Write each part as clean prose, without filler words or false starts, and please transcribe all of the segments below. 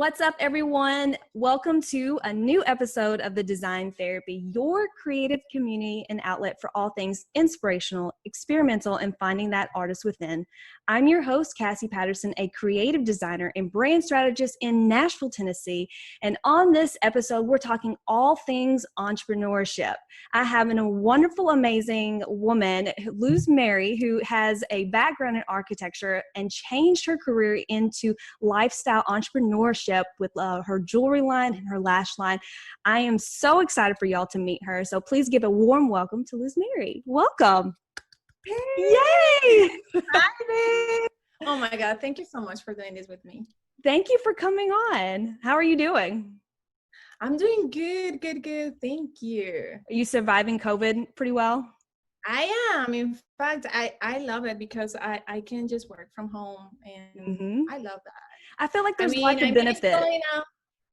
What's up, everyone? Welcome to a new episode of The Design Therapy, your creative community and outlet for all things inspirational, experimental, and finding that artist within. I'm your host, Cassie Patterson, a creative designer and brand strategist in Nashville, Tennessee. And on this episode, we're talking all things entrepreneurship. I have a wonderful, amazing woman, Luzmery, who has a background in architecture and changed her career into lifestyle entrepreneurship with her jewelry line and her lash line. I am so excited for y'all to meet her. So please give a warm welcome to Luzmery. Welcome. Hey. Yay! Hi, babe. Oh my God. Thank you so much for doing this with me. Thank you for coming on. How are you doing? I'm doing good. Thank you. Are you surviving COVID pretty well? I am. In fact, I love it because I can just work from home and I love that. I feel like there's like a benefit.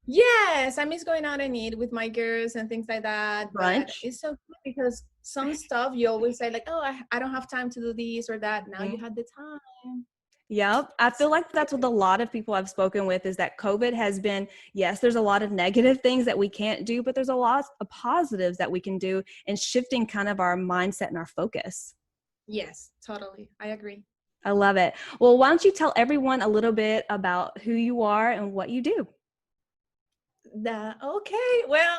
Yes, I miss going out and eat with my girls and things like that. Brunch. But it's so good because some stuff you always say like, oh, I don't have time to do this or that. Now you had the time. Yep. I feel like that's what a lot of people I've spoken with is that COVID has been, yes, there's a lot of negative things that we can't do, but there's a lot of positives that we can do in shifting kind of our mindset and our focus. Yes, totally. I agree. I love it. Well, why don't you tell everyone a little bit about who you are and what you do? Okay. Well,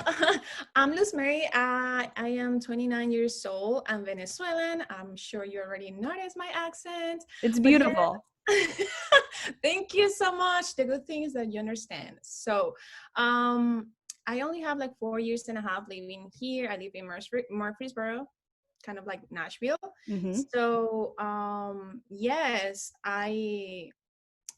I'm Luzmery. I am 29 years old. I'm Venezuelan. I'm sure you already noticed my accent. It's beautiful. Thank you so much. The good thing is that you understand. So, I only have like 4.5 years living here. I live in Murfreesboro, kind of like Nashville. So, yes,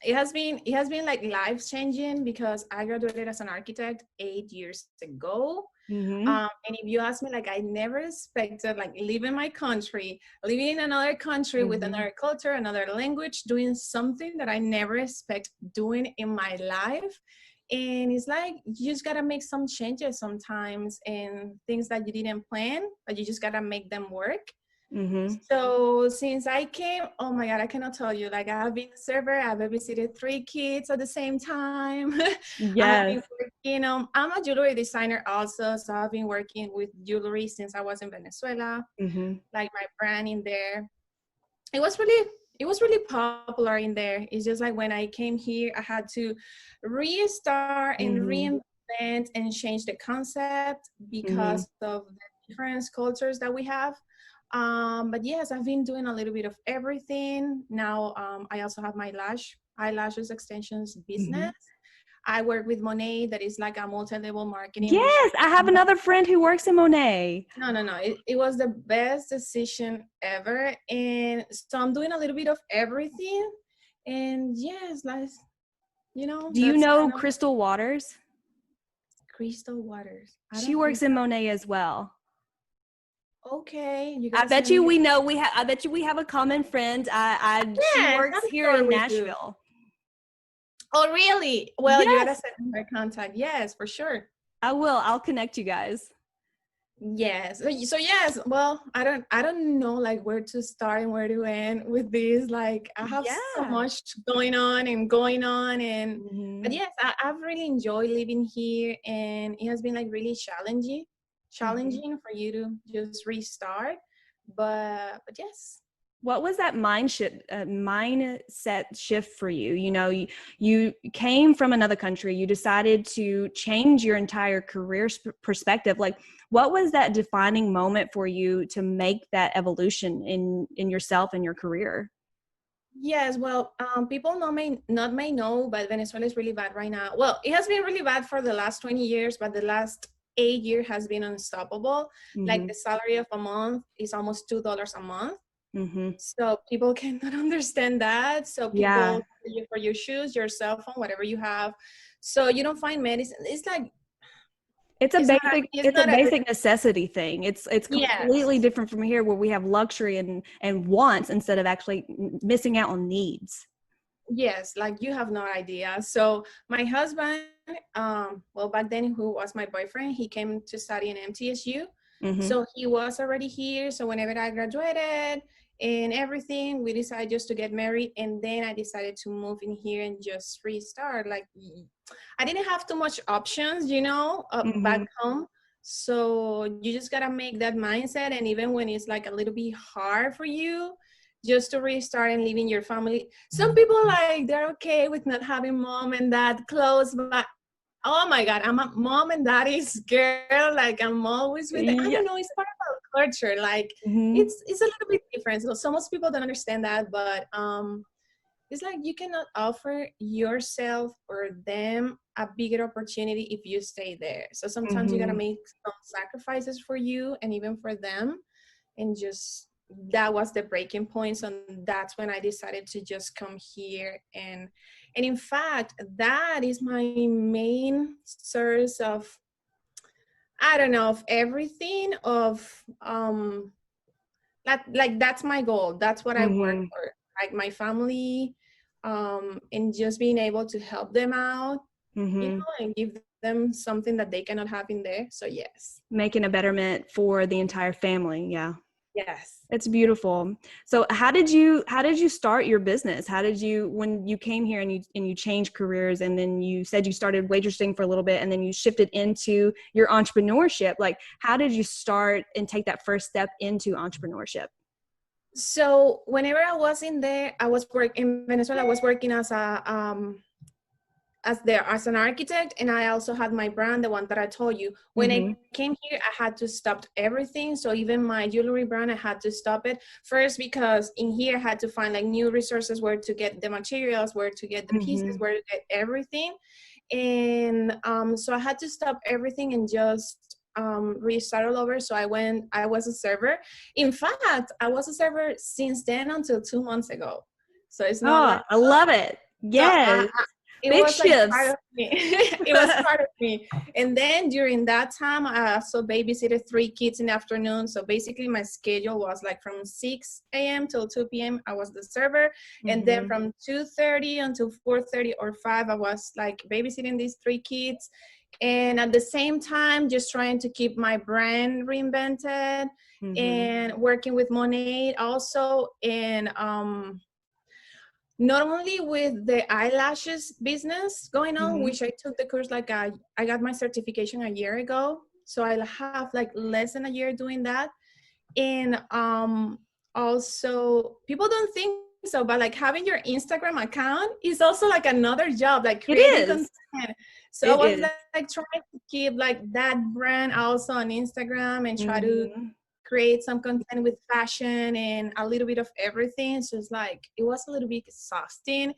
it has been like life changing because I graduated as an architect 8 years ago. And if you ask me, like, I never expected like living my country, living in another country with another culture, another language, doing something that I never expect doing in my life. And it's like, you just got to make some changes sometimes and things that you didn't plan, but you just got to make them work. So since I came, oh my God, I cannot tell you, like I've been a server, I've babysitted 3 kids at the same time. Yes. I'm a jewelry designer also. So I've been working with jewelry since I was in Venezuela, like my brand in there. It was really popular in there. It's just like when I came here, I had to restart and reinvent and change the concept because of the different cultures that we have. But yes, I've been doing a little bit of everything. Now, I also have my eyelashes extensions business. I work with Monet, that is like a multi-level marketing. Yes, I have another friend who works in Monet. No. It was the best decision ever. And so I'm doing a little bit of everything. And yes, like, Do you know Crystal Waters? Crystal Waters. She works in Monet as well. Okay. I bet you we have a common friend. She works here in Nashville. Oh, really? Well, you gotta send her contact. Yes, for sure. I will. I'll connect you guys. Yes. So yes. Well, I don't know like where to start and where to end with this. Like I have so much going on, but yes, I've really enjoyed living here, and it has been like really challenging for you to just restart. But yes. What was that mindset shift for you? You came from another country. You decided to change your entire career perspective. Like, what was that defining moment for you to make that evolution in yourself and your career? Yes, well, people may not know, but Venezuela is really bad right now. Well, it has been really bad for the last 20 years, but the last 8 years has been unstoppable. Like the salary of a month is almost $2 a month. So people cannot understand that. So people pay you for your shoes, your cell phone, whatever you have. So you don't find medicine. It's like it's a basic necessity thing. It's completely different from here where we have luxury and wants instead of actually missing out on needs. Yes, like you have no idea. So my husband, well, back then, who was my boyfriend, he came to study in MTSU. So he was already here. So whenever I graduated and everything. We decided just to get married, and then I decided to move in here and just restart. Like, I didn't have too much options, back home. So you just gotta make that mindset, and even when it's like a little bit hard for you, just to restart and leaving your family. Some people, like, they're okay with not having mom and dad close, but oh my God, I'm a mom and daddy's girl. Like, I'm always with it. I Yeah. don't know, it's part of our culture. Like, Mm-hmm. it's a little bit different. So most people don't understand that, but it's like you cannot offer yourself or them a bigger opportunity if you stay there. So sometimes you gotta make some sacrifices for you and even for them, and just that was the breaking point. So that's when I decided to just come here, and in fact that is my main source of, I don't know, of everything, of like that's my goal, that's what I work for, like my family, and just being able to help them out, and give them something that they cannot have in there. So yes. Making a betterment for the entire family. Yeah. Yes. It's beautiful. So how did you start your business? How did you, when you came here and you changed careers, and then you said you started waitressing for a little bit and then you shifted into your entrepreneurship, like how did you start and take that first step into entrepreneurship? So whenever I was in there, I was working in Venezuela. I was working as an architect, and I also had my brand, the one that I told you. When I came here, I had to stop everything. So even my jewelry brand, I had to stop it first, because in here I had to find like new resources, where to get the materials, where to get the pieces, where to get everything. And so I had to stop everything and just restart all over. So I was a server. In fact, I was a server since then until 2 months ago. So it's not like, I love it. so Yes. it Big was like shifts. part of me. It was part of me. And then during that time, I also babysitted 3 kids in the afternoon. So basically my schedule was like from 6 a.m. till 2 p.m. I was the server. And then from 2:30 until 4:30 or 5, I was like babysitting these 3 kids. And at the same time, just trying to keep my brand reinvented, and working with Monet also. And not only with the eyelashes business going on, which I took the course, like I got my certification a year ago. So I have like less than a year doing that. And also, people don't think so, but like having your Instagram account is also like another job, like It creating is. content. So I was like trying to keep like that brand also on Instagram, and try to create some content with fashion and a little bit of everything. So it's like, it was a little bit exhausting.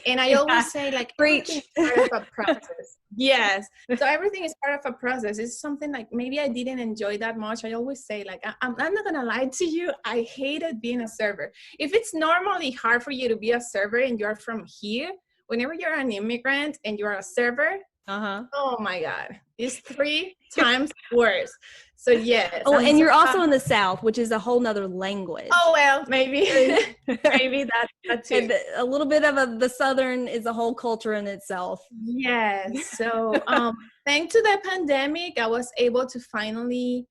And I always say, like, everything is part of a process. Yes. So everything is part of a process. It's something like maybe I didn't enjoy that much. I always say, like, I'm not going to lie to you. I hated being a server. If it's normally hard for you to be a server and you're from here, whenever you're an immigrant and you're a server, oh my God, it's 3 times worse. So yes. Oh, and you're also in the South, which is a whole nother language. Oh, well, maybe, maybe that too. And a little bit of the Southern is a whole culture in itself. Yes. So thanks to the pandemic, I was able to finally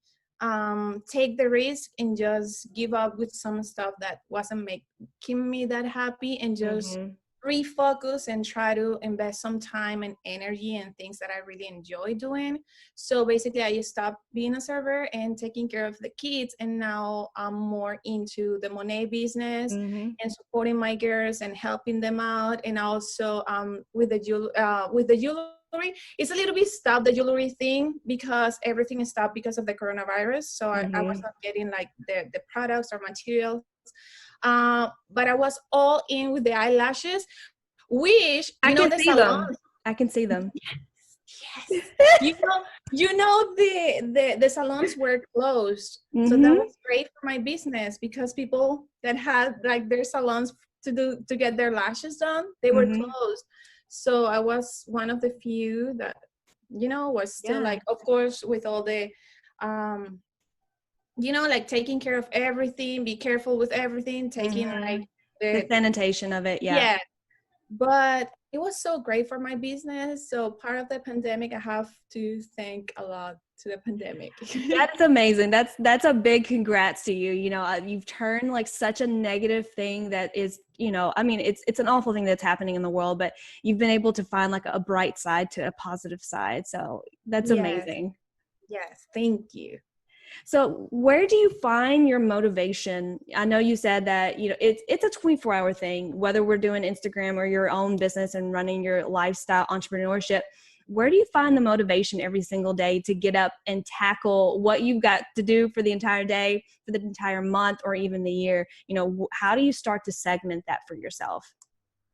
take the risk and just give up with some stuff that wasn't making me that happy, and just refocus and try to invest some time and energy in things that I really enjoy doing. So basically I just stopped being a server and taking care of the kids, and now I'm more into the Monet business and supporting my girls and helping them out. And also with the jewelry, it's a little bit stopped, the jewelry thing, because everything is stopped because of the coronavirus. So I was not getting like the products or materials. But I was all in with the eyelashes, which I can see them. I can see them. Yes. The salons were closed. So that was great for my business, because people that had like their salons to get their lashes done, they were closed. So I was one of the few that, was still like, of course, with all the like taking care of everything, be careful with everything, taking like the sanitation of it. Yeah. But it was so great for my business. So part of the pandemic, I have to thank a lot to the pandemic. That's amazing. That's a big congrats to you. You know, you've turned like such a negative thing that is, you know, I mean, it's an awful thing that's happening in the world, but you've been able to find like a bright side to a positive side. So that's Yes, amazing. yes, thank you. So where do you find your motivation? I know you said that, you know, it's a 24-hour thing, whether we're doing Instagram or your own business and running your lifestyle entrepreneurship. Where do you find the motivation every single day to get up and tackle what you've got to do for the entire day, for the entire month, or even the year? You know, how do you start to segment that for yourself?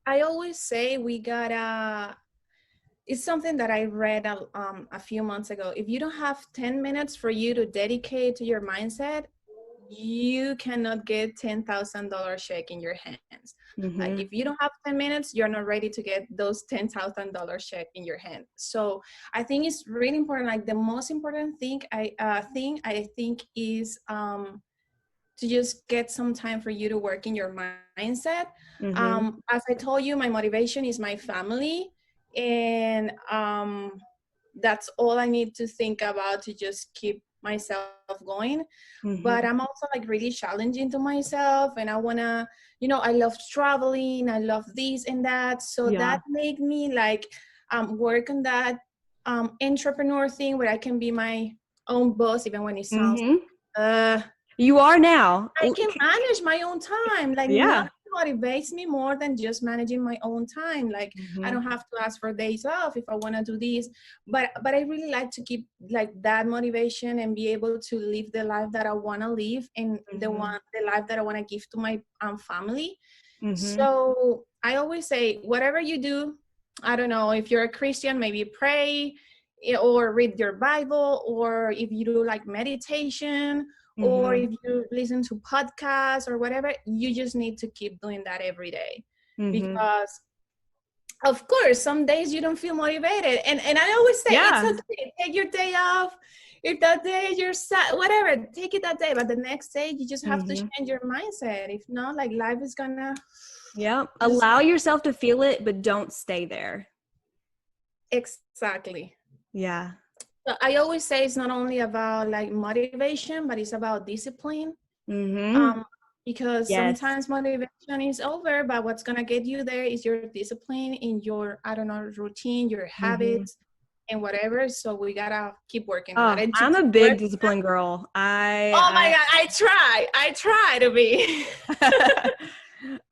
I always say we gotta, it's something that I read a few months ago. If you don't have 10 minutes for you to dedicate to your mindset, you cannot get $10,000 check in your hands. Like Mm-hmm. if you don't have 10 minutes, you're not ready to get those $10,000 check in your hand. So I think it's really important. Like the most important thing I think is to just get some time for you to work in your mindset. Mm-hmm. As I told you, my motivation is my family, and that's all I need to think about to just keep myself going. But Mm-hmm. I'm also like really challenging to myself, and I wanna, you know, I love traveling, I love this and that, so Yeah. that made me like work on that entrepreneur thing where I can be my own boss, even when it sounds Mm-hmm. uh You are now. I can manage my own time. Like Yeah. nothing motivates me more than just managing my own time. Like I Mm-hmm. don't have to ask for days off if I want to do this. But I really like to keep like that motivation and be able to live the life that I want to live and Mm-hmm. the life that I want to give to my family. Mm-hmm. So I always say whatever you do, I don't know, if you're a Christian, maybe pray or read your Bible, or if you do like meditation, or Mm-hmm. if you listen to podcasts or whatever, you just need to keep doing that every day. Mm-hmm. Because of course some days you don't feel motivated, and I always say it's Yeah. okay, take your day off. If that day you're sad, whatever, take it that day, but the next day you just have to Mm-hmm. change your mindset. If not, like life is gonna Yeah. just Allow yourself to feel it, but don't stay there. exactly. Yeah. So I always say it's not only about like motivation, but it's about discipline. Mm-hmm. um, because Yes. sometimes motivation is over, but what's gonna get you there is your discipline in your, I don't know, routine, your Mm-hmm. habits, and whatever. So we gotta keep working on that. Oh, And to I'm a keep big working, discipline girl. oh my God, I try to be.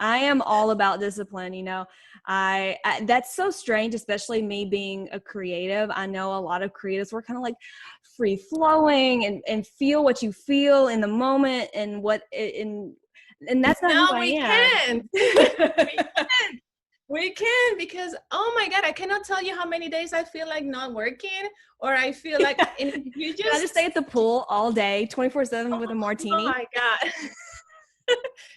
I am all about discipline. You know, I that's so strange, especially me being a creative. I know a lot of creatives were kind of like free flowing and feel what you feel in the moment and and that's not who No, I we am. can't. We can, because oh my God, I cannot tell you how many days I feel like not working, or I feel like, and if you Can I just stay just, at the pool all day, 24/7 with a oh martini? my God.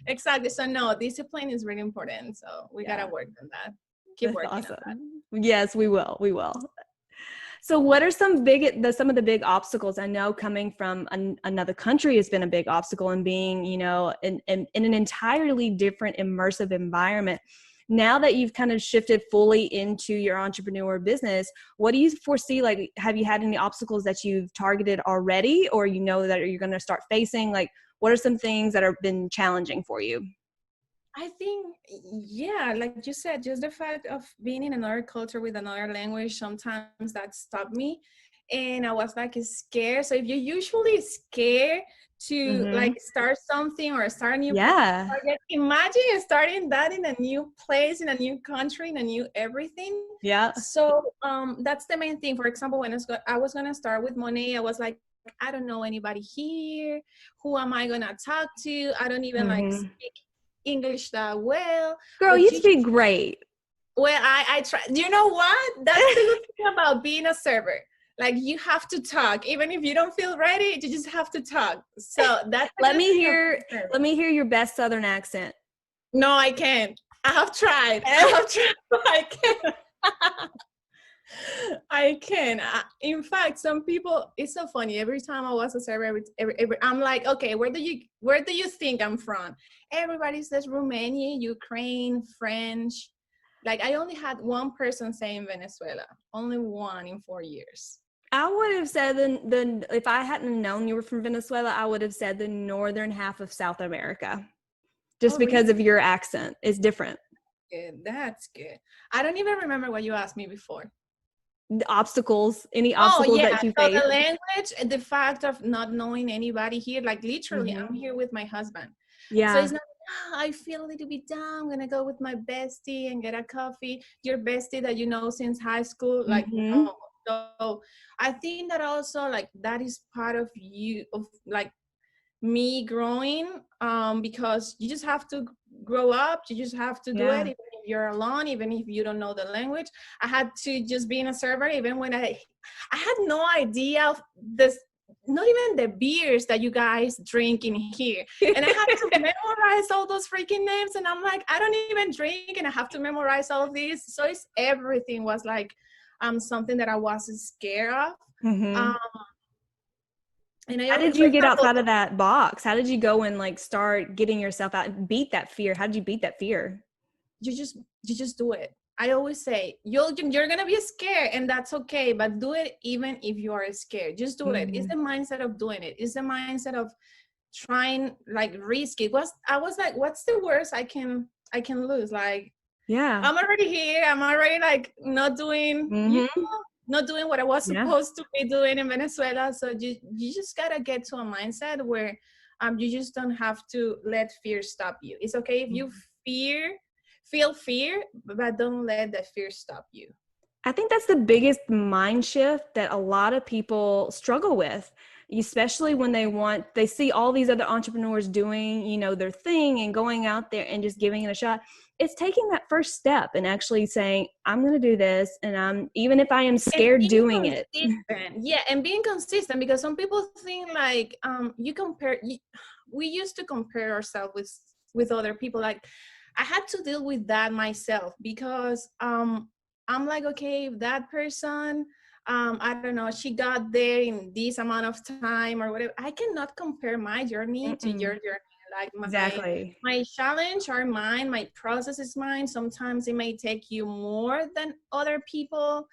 Exactly. So no, discipline is really important. So we gotta Yeah, work on that. Keep that's working on that. awesome. Yes, we will. We will. So what are some of the big obstacles? I know coming from another country has been a big obstacle, and being, you know, in an entirely different immersive environment. Now that you've kind of shifted fully into your entrepreneur business, what do you foresee? Like, have you had any obstacles that you've targeted already, or you know that you're going to start facing? Like, what are some things that have been challenging for you? I think, yeah, like you said, just the fact of being in another culture with another language, sometimes that stopped me. And I was like scared. So if you're usually scared to Mm-hmm. like start something or start a new Yeah. project, imagine starting that in a new place, in a new country, in a new everything. Yeah. So that's the main thing. For example, when I was gonna start with Monet, I was like, I don't know anybody here. Who am I gonna talk to? I don't even like Mm-hmm. speak English that well. Girl, But you you speak just, great. well, I try. You know what? That's the good thing about being a server. Like you have to talk, even if you don't feel ready. You just have to talk. So that's the Let good me thing of hear being a server. let me hear your best Southern accent. No, I can't. I have tried. I have tried. I can't. I can. In fact, some people. It's so funny. Every time I was a server, I'm like, okay, where do you think I'm from? Everybody says Romania, Ukraine, French. Like I only had one person saying Venezuela. Only one in 4 years. I would have said the if I hadn't known you were from Venezuela, I would have said the northern half of South America, just Oh, really? because of your accent. It's different. Good. That's good. I don't even remember what you asked me before. The obstacles, any Oh, obstacles yeah. that you So face. the language, the fact of not knowing anybody here, like literally, I'm Hmm. here with my husband. So Yeah. it's not, I feel a little bit down. I'm going to go with my bestie and get a coffee. Your bestie that you know since high school. Like, Hmm. no. So I think that also, like, that is part of you, of like me growing, because you just have to grow up. You just have to do it, Yeah. even if you're alone, even if you don't know the language. I had to just be in a server, even when I had no idea of this, not even the beers that you guys drink in here. And I had to memorize all those freaking names. And I'm like, I don't even drink and I have to memorize all of these. So it's everything was like something that I was scared of. Hmm. Um, and How did for you get example, outside of that box? How did you go and like start getting yourself out and beat that fear? How did you beat that fear? you just do it. I always say you're gonna be scared, and that's okay, but do it even if you are scared. Just do it. It's Hmm. the mindset of doing it. It's the mindset of trying, like, risk it. I was like, what's the worst I can lose? Like, Yeah. I'm already here. I'm already like not doing, Hmm. not doing what I was Yeah. supposed to be doing in Venezuela. So you just gotta get to a mindset where you just don't have to let fear stop you. It's okay if you feel fear, but don't let the fear stop you. I think that's the biggest mind shift that a lot of people struggle with, especially when they see all these other entrepreneurs doing, their thing and going out there and just giving it a shot. It's taking that first step and actually saying, I'm going to do this. And even if I am And scared being doing it. consistent, yeah, and being consistent, because some people think like we used to compare ourselves with other people. Like, I had to deal with that myself, because I'm like, okay, if that person, I don't know, she got there in this amount of time or whatever, I cannot compare my journey to your Mm-mm. journey. Like, Exactly. my challenge are mine, my process is mine. Sometimes it may take you more than other people,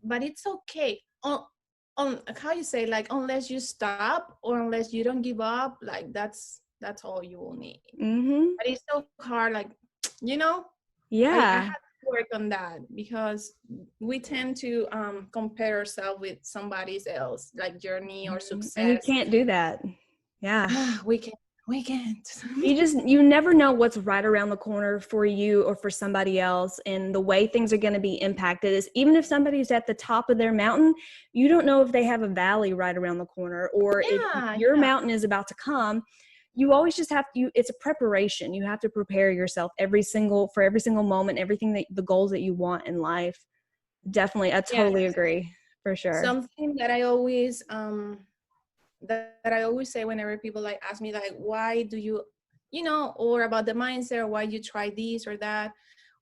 but it's okay. On how you say, like, unless you stop or unless you don't give up, like, that's all you will need. Hmm. But it's so hard, like, you know I Yeah. had to work on that, because we tend to compare ourselves with somebody else, like, journey or Mhm. And you success. can't do that. Yeah. We can't. You never know what's right around the corner for you or for somebody else, and the way things are going to be impacted is, even if somebody's at the top of their mountain, you don't know if they have a valley right around the corner, or if Yeah, your yeah. mountain is about to come. You always just have to, it's a preparation. You have to prepare yourself for every single moment, everything that the goals that you want in life. Definitely, I Yeah, totally agree, for sure. something that I always say whenever people like ask me, like, why do you, or about the mindset, or why you try this or that,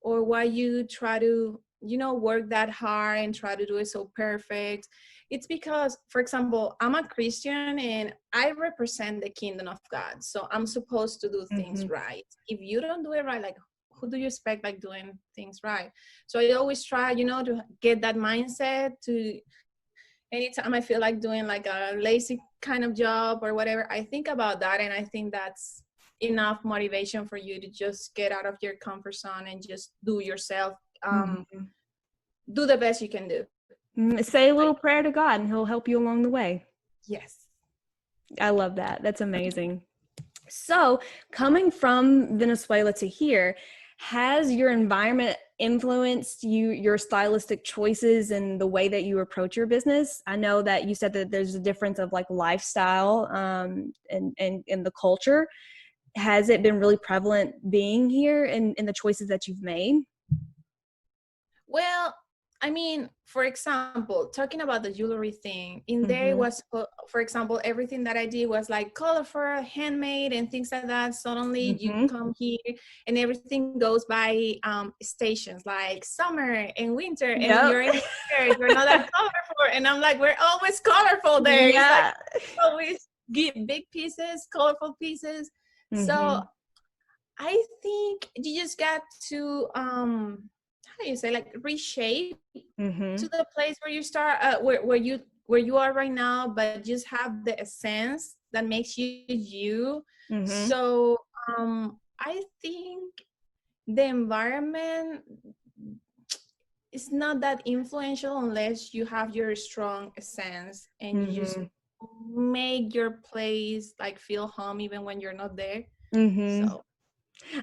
or why you try to, work that hard and try to do it so perfect. It's because, for example, I'm a Christian and I represent the kingdom of God. So I'm supposed to do things Hmm. right. If you don't do it right, like, who do you expect, like, doing things right? So I always try, to get that mindset to, anytime I feel like doing like a lazy kind of job or whatever, I think about that, and I think that's enough motivation for you to just get out of your comfort zone and just do yourself. Hmm. Do the best you can do. Say a Like, little prayer to God and he'll help you along the way. yes. I love that. That's amazing. So, coming from Venezuela to here, has your environment influenced your stylistic choices and the way that you approach your business? I know that you said that there's a difference of like lifestyle, and the culture. Has it been really prevalent being here in the choices that you've made? Well, I mean, for example, talking about the jewelry thing, in there Mm-hmm. was, for example, everything that I did was like colorful, handmade, and things like that. Suddenly you Mm-hmm. come here and everything goes by stations, like summer and winter. And when Yep. you're in winter, you're not that colorful. And I'm like, we're always colorful there. It's like Yeah. always get big pieces, colorful pieces. So Mm-hmm. I think you just got to how do you say, like, reshape to Mm-hmm. the place where you start, where you where you are right now, but just have the essence that makes you you. Mm-hmm. So I think the environment is not that influential unless you have your strong essence and you just Mm-hmm. make your place like feel home even when you're not there. Mm-hmm. So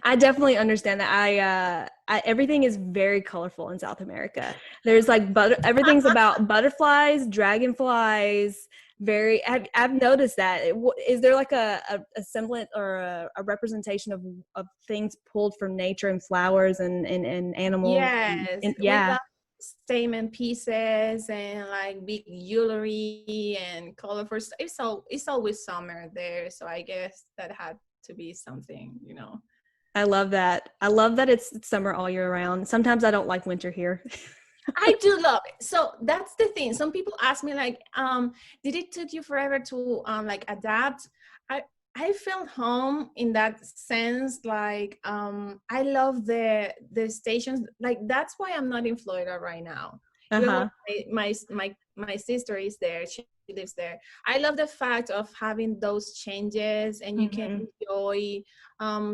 I definitely understand that. Everything is very colorful in South America. There's like everything's about butterflies, dragonflies. I've noticed that. Is there like a semblance or a representation of things pulled from nature and flowers and animals? yes, And we yeah, love statement pieces and like big jewelry and colorful stuff. It's always summer there, so I guess that had to be something, you know. I love that. I love that it's summer all year round. Sometimes I don't like winter here. I do love it. So that's the thing. Some people ask me like, did it took you forever to like adapt? I I felt home in that sense. Like I love the stations. Like that's why I'm not in Florida right now. Even when Uh-huh. my sister is there, she lives there. I love the fact of having those changes, and you can Mm-hmm. enjoy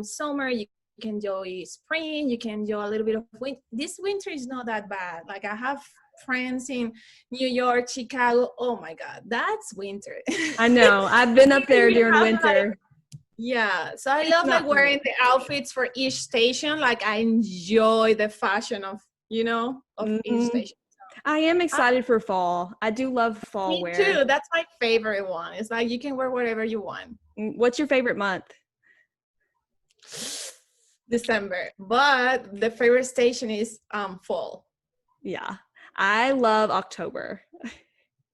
summer. You can enjoy spring, you can enjoy a little bit of winter. This winter is not that bad. Like I have friends in New York, Chicago. Oh my God, that's winter. I know. I've been up Even there you during have like, winter. yeah. So I It's love like not for wearing me. the outfits for each station. Like I enjoy the fashion of, you know, of each Mm-hmm. station. I am Uh, excited for fall. I do love fall Me wear. too. That's my favorite one. It's like you can wear whatever you want. What's your favorite month? December, but the favorite station is fall. Yeah. I love October.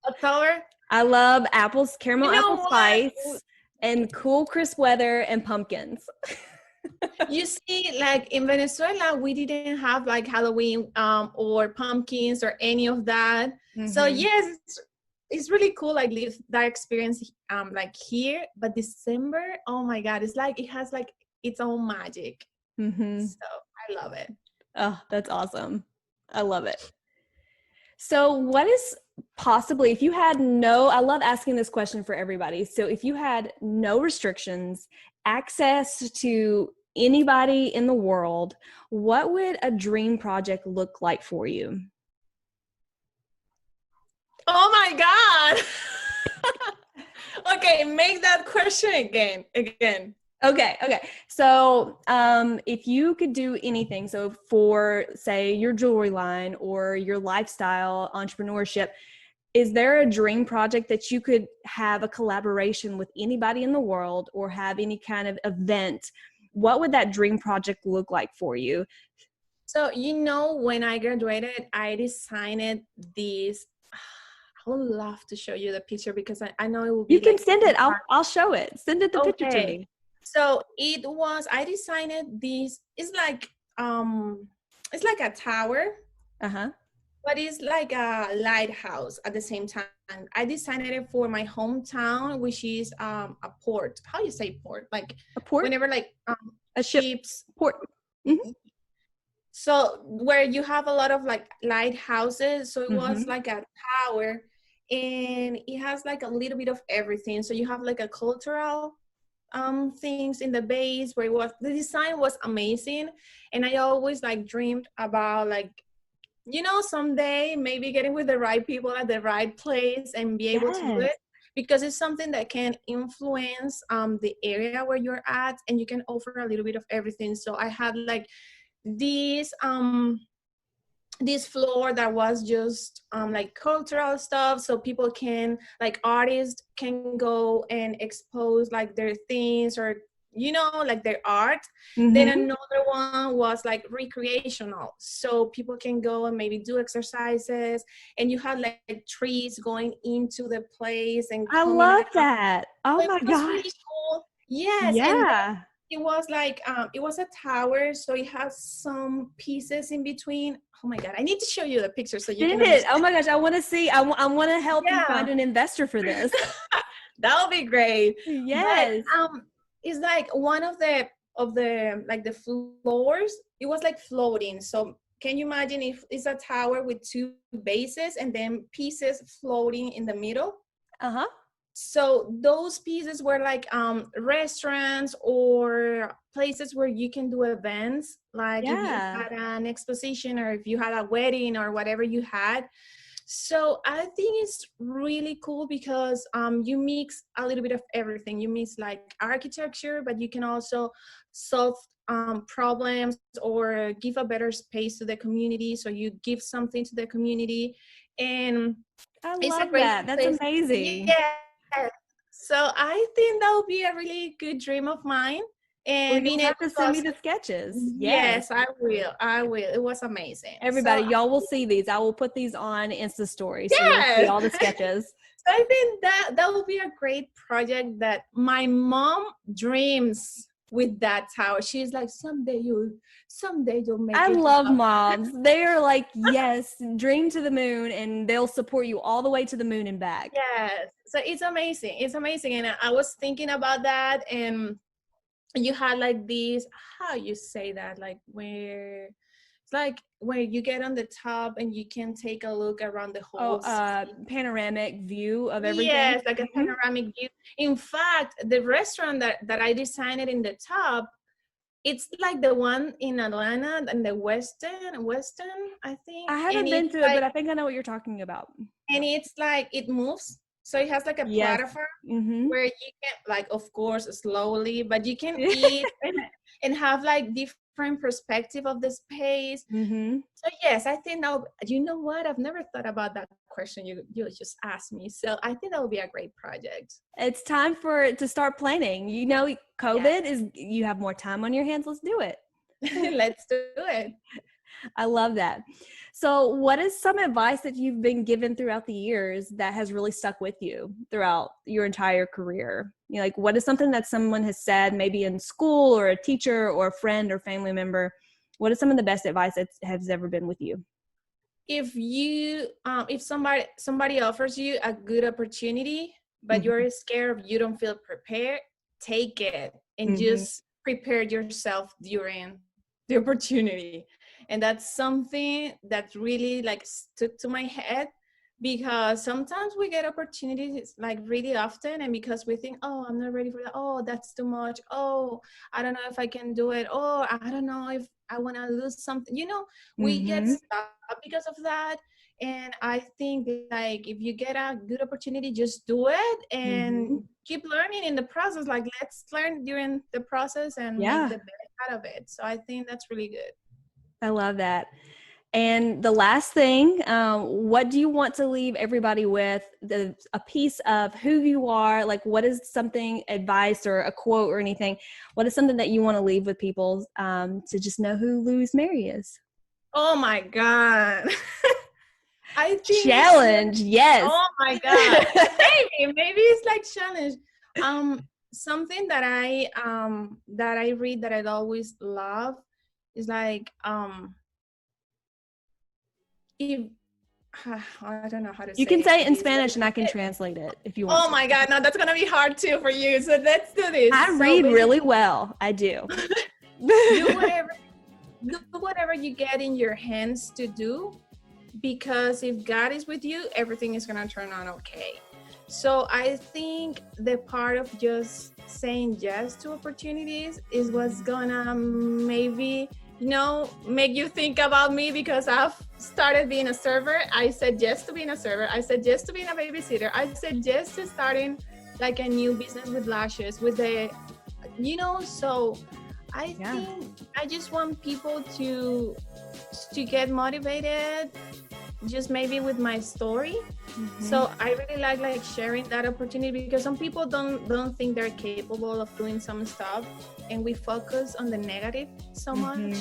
October. I love apples, caramel You apple know what? spice, and cool, crisp weather and pumpkins. You see, like in Venezuela, we didn't have like Halloween or pumpkins or any of that. So Mm-hmm. yes, it's really cool like live that experience like here. But December, oh my God, it's like it has like its own magic. Mm-hmm. So I love it. Oh, that's awesome. I love it. So, what is possibly, if you had no, I love asking this question for everybody. So, if you had no restrictions, access to anybody in the world, what would a dream project look like for you? Oh my God. Okay, make that question again. Okay. So, if you could do anything, so for say your jewelry line or your lifestyle entrepreneurship, is there a dream project that you could have a collaboration with anybody in the world or have any kind of event? What would that dream project look like for you? So you know, when I graduated, I designed this. I would love to show you the picture because I know it will You be can like send it. I'll show it. Send it the picture to okay. me. So I designed this. It's like a tower, Uh-huh. but it's like a lighthouse at the same time. I designed it for my hometown, which is a port. How you say port? Like A port, whenever like a ship ships. port. Mhm. So where you have a lot of like lighthouses, so it was Mhm. like a tower, and it has like a little bit of everything. So you have like a cultural things in the base where the design was amazing, and I always like dreamed about like, you know, someday maybe getting with the right people at the right place and be able to do Yes. it, because it's something that can influence the area where you're at, and you can offer a little bit of everything. So I had like this this floor that was just like cultural stuff, so people can like artists can go and expose like their things, or you know, like their art. Then Mhm. another one was like recreational, so people can go and maybe do exercises, and you had like trees going into the place and I coming love out. that. Oh So it my was gosh. really cool. Yes, and Yeah. it was like it was a tower, so it has some pieces in between. Oh my God, I need to show you the picture so you can Send it. Oh understand. my gosh, I want to see. I want to help you Yeah, find an investor for this. that would be great. But Yes. it's like one of the like the floors, it was like floating. So can you imagine if it's a tower with two bases and then pieces floating in the middle? Uh-huh. So those pieces were like restaurants or places where you can do events, like if you Yeah. had an exposition or if you had a wedding or whatever you had. So I think it's really cool because you mix a little bit of everything. You mix like architecture, but you can also solve problems or give a better space to the community. So you give something to the community, and I it's a love great that. That's place. amazing. Yeah. So I think that would be a really good dream of mine. Well, And you'll being able have to to send me also, the sketches. Yes. yes, I will. I will. It was amazing. Everybody, So y'all will see these. I will put these on Insta story so you'll see yes. all the sketches. So I think that would be a great project that my mom dreams with that tower. She's like, someday you'll make I it love up. moms. They are like, yes, dream to the moon, and they'll support you all the way to the moon and back. Yes. So it's amazing. It's amazing. And I was thinking about that, and you had like these, how you say that, like where it's like where you get on the top and you can take a look around the whole city. Panoramic view of everything. Yes, like a panoramic view. In fact, the restaurant that I designed in the top, it's like the one in Atlanta and the Western, I think. I And haven't been it's to it, but like, I think I know what you're talking about. it moves. So it has like a Yes. platform Mm-hmm. where you can, like, of course, slowly, but you can eat and have like different perspective of the space. Mm-hmm. So yes, I think now, you know what? I've never thought about that question you just asked me. So I think that would be a great project. It's time to start planning. You know, COVID is, you have more time on your hands. Let's do it. Let's do it. I love that. So what is some advice that you've been given throughout the years that has really stuck with you throughout your entire career? You know, like what is something that someone has said maybe in school or a teacher or a friend or family member? What is some of the best advice that has ever been with you? If somebody offers you a good opportunity, but Mm-hmm. you're scared, you don't feel prepared, take it and Mm-hmm. just prepare yourself during the opportunity. And that's something that really like stuck to my head, because sometimes we get opportunities like really often, and because we think, oh, I'm not ready for that, oh, that's too much, oh, I don't know if I can do it, oh, I don't know if I want to lose something, we get Mm-hmm. stuck because of that. And I think like if you get a good opportunity, just do it and Mm-hmm. keep learning in the process. Like let's learn during the process and make Yeah, the best out of it. So I think that's really good. I love that. And the last thing, what do you want to leave everybody with? A piece of who you are, like what is something, advice or a quote or anything? What is something that you want to leave with people to just know who Luzmery is? Oh my God. I think Challenge, yes. oh my God. Maybe it's like challenge. Something that I read that I'd always love is like if I don't know how to You say can say it in this, but Spanish and I can translate it if you want oh to. my God, no, that's gonna be hard too for you. So let's do this. I read really well. I do. do whatever you get in your hands to do, because if God is with you, everything is gonna turn out okay. So I think the part of just saying yes to opportunities is what's gonna maybe, make you think about me, because I've started being a server. I said yes to being a server. I said yes to being a babysitter. I said yes to starting like a new business with lashes, with the, so I think I just want people to get motivated, just maybe with my story. Mm-hmm. So I really like sharing that opportunity, because some people don't think they're capable of doing some stuff, and we focus on the negative so much.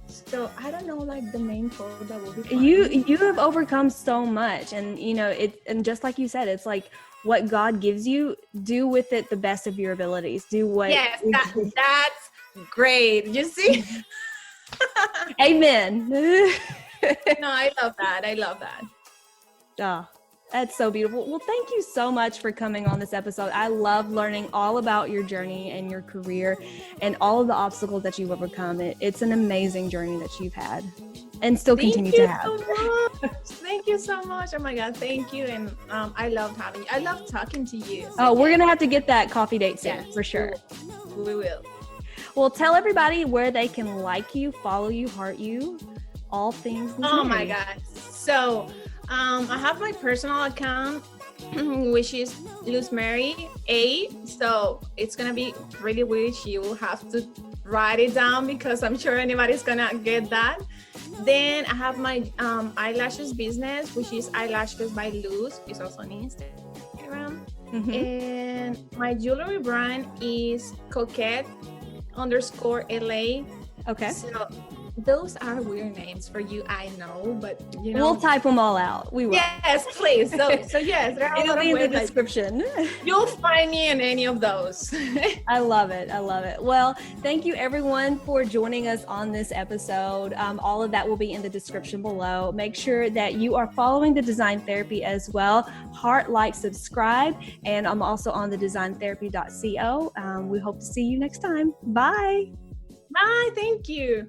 So I don't know, like the main quote that will be fun. You have overcome so much, and and just like you said, it's like what God gives you, do with it the best of your abilities. Do what. Yes, that's great. You see? Amen. No, I love that. Oh, That's so beautiful. Well, thank you so much for coming on this episode. I love learning all about your journey and your career and all of the obstacles that you've overcome. It's an amazing journey that you've had and still continue to have. Thank you so much. Thank you so much. Oh my God, thank you. And I love talking to you. So we're going to have to get that coffee date soon, for sure. We will. Well, tell everybody where they can like you, follow you, heart you, all things Luzmery. Oh my God. So I have my personal account, which is Luzmery A. So it's going to be really weird. You will have to write it down because I'm sure anybody's going to get that. Then I have my eyelashes business, which is Eyelashes by Luz. It's also on Instagram. Mm-hmm. And my jewelry brand is Coquette_LA. Okay. So those are weird names for you, I know, but you know. We'll type them all out. We will. Yes, please. So yes, there are it'll be in the description. You'll find me in any of those. I love it. I love it. Well, thank you everyone for joining us on this episode. All of that will be in the description below. Make sure that you are following the Design Therapy as well. Heart, like, subscribe, and I'm also on the designtherapy.co. We hope to see you next time. Bye. Bye. Thank you.